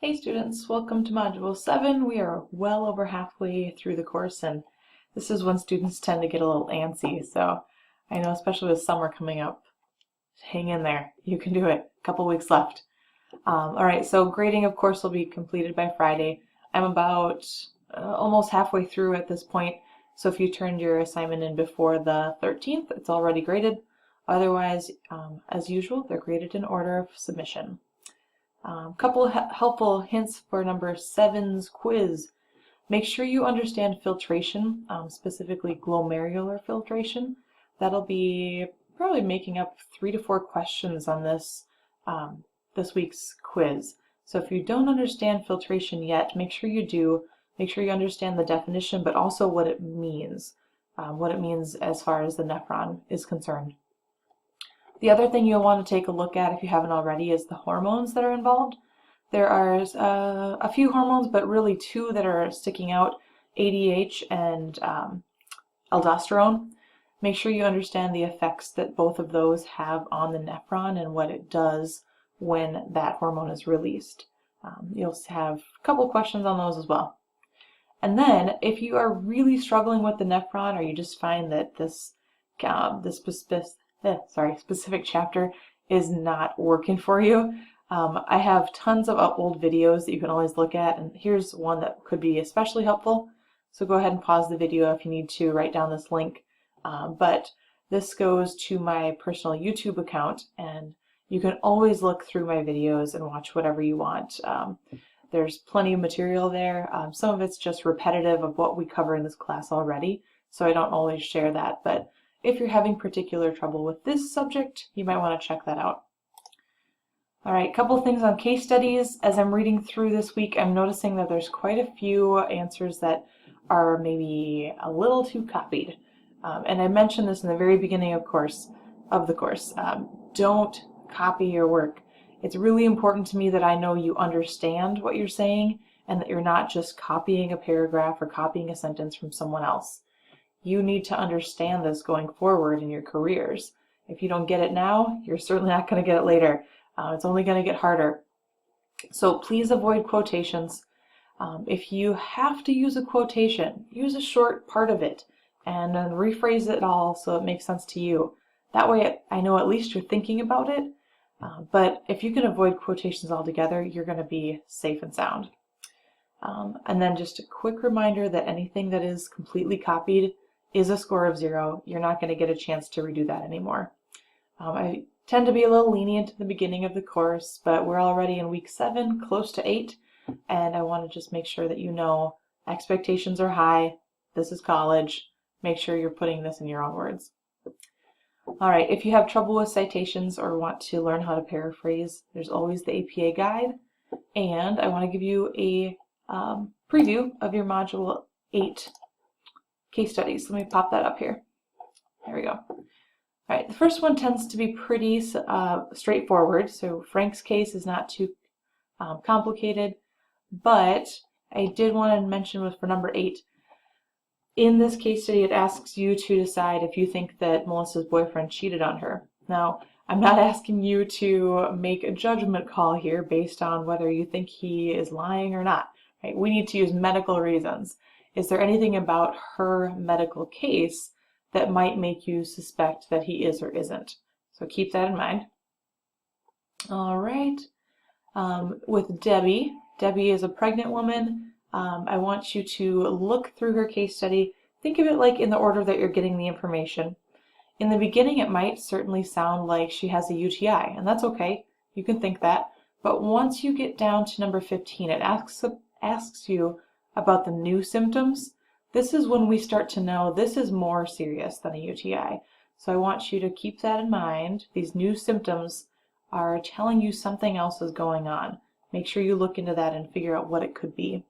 Hey students, welcome to Module 7. We are well over halfway through the course, and this is when students tend to get a little antsy, so I know especially with summer coming up, hang in there. You can do it. A couple weeks left. Alright, so grading of course will be completed by Friday. I'm about almost halfway through at this point, so if you turned your assignment in before the 13th, it's already graded. Otherwise, as usual, they're graded in order of submission. Couple helpful hints for number 7's quiz. Make sure you understand filtration, specifically glomerular filtration. That'll be probably making up 3 to 4 questions on this this week's quiz. So if you don't understand filtration yet, make sure you do. Make sure you understand the definition, but also what it means as far as the nephron is concerned. The other thing you'll want to take a look at, if you haven't already, is the hormones that are involved. There are a few hormones, but really 2 that are sticking out, ADH and aldosterone. Make sure you understand the effects that both of those have on the nephron and what it does when that hormone is released. You'll have a couple questions on those as well. And then, if you are really struggling with the nephron, or you just find that this specific chapter is not working for you, I have tons of old videos that you can always look at, and here's one that could be especially helpful. So go ahead and pause the video if you need to write down this link. But this goes to my personal YouTube account, and you can always look through my videos and watch whatever you want. There's plenty of material there. Some of it's just repetitive of what we cover in this class already, so I don't always share that. But if you're having particular trouble with this subject, you might want to check that out. All right, a couple things on case studies. As I'm reading through this week, I'm noticing that there's quite a few answers that are maybe a little too copied. And I mentioned this in the very beginning of the course. Don't copy your work. It's really important to me that I know you understand what you're saying and that you're not just copying a paragraph or copying a sentence from someone else. You need to understand this going forward in your careers. If you don't get it now, you're certainly not going to get it later. It's only going to get harder. So please avoid quotations. If you have to use a quotation, use a short part of it and then rephrase it all so it makes sense to you. That way I know at least you're thinking about it. But if you can avoid quotations altogether, you're going to be safe and sound. And then just a quick reminder that anything that is completely copied is a score of 0. You're not going to get a chance to redo that anymore. I tend to be a little lenient at the beginning of the course, but we're already in week 7, close to 8, and I want to just make sure that you know expectations are high. This is college. Make sure you're putting this in your own words. All right, if you have trouble with citations or want to learn how to paraphrase, there's always the APA guide, and I want to give you a preview of your Module 8 case studies. Let me pop that up here. There we go. All right, the first one tends to be pretty straightforward. So Frank's case is not too complicated, but I did want to mention for number 8, in this case study it asks you to decide if you think that Melissa's boyfriend cheated on her. Now, I'm not asking you to make a judgment call here based on whether you think he is lying or not. Right? We need to use medical reasons. Is there anything about her medical case that might make you suspect that he is or isn't? So keep that in mind. All right. With Debbie is a pregnant woman. I want you to look through her case study. Think of it like in the order that you're getting the information. In the beginning, it might certainly sound like she has a UTI, and that's okay. You can think that. But once you get down to number 15, it asks you about the new symptoms. This is when we start to know this is more serious than a UTI. So I want you to keep that in mind. These new symptoms are telling you something else is going on. Make sure you look into that and figure out what it could be.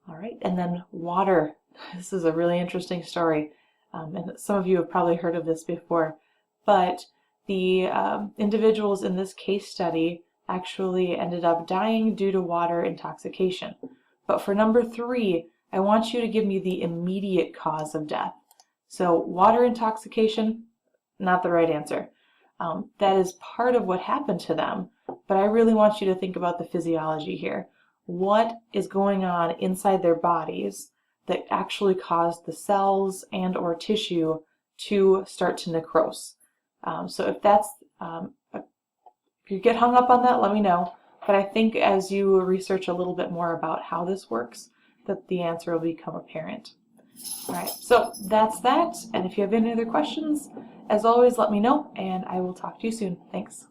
All right, and then water. This is a really interesting story, and some of you have probably heard of this before, but the individuals in this case study actually ended up dying due to water intoxication. But for number 3, I want you to give me the immediate cause of death. So water intoxication, not the right answer. That is part of what happened to them, but I really want you to think about the physiology here. What is going on inside their bodies that actually caused the cells and or tissue to start to necrose? So if that's if you get hung up on that, let me know. But I think as you research a little bit more about how this works, that the answer will become apparent. All right, so that's that. And if you have any other questions, as always, let me know, and I will talk to you soon. Thanks.